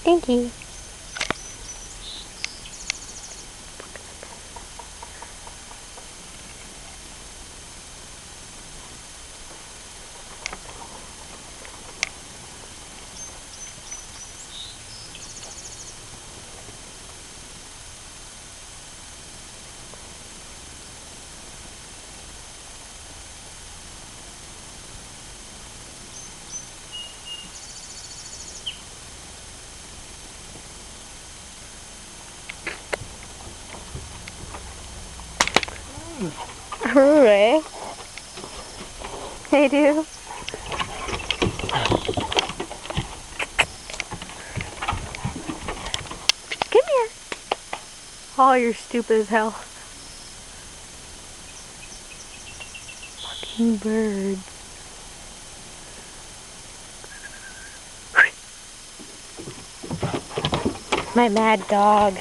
Thank you. Hooray. They do. Come here. Oh, you're stupid as hell. Fucking bird. My mad dog.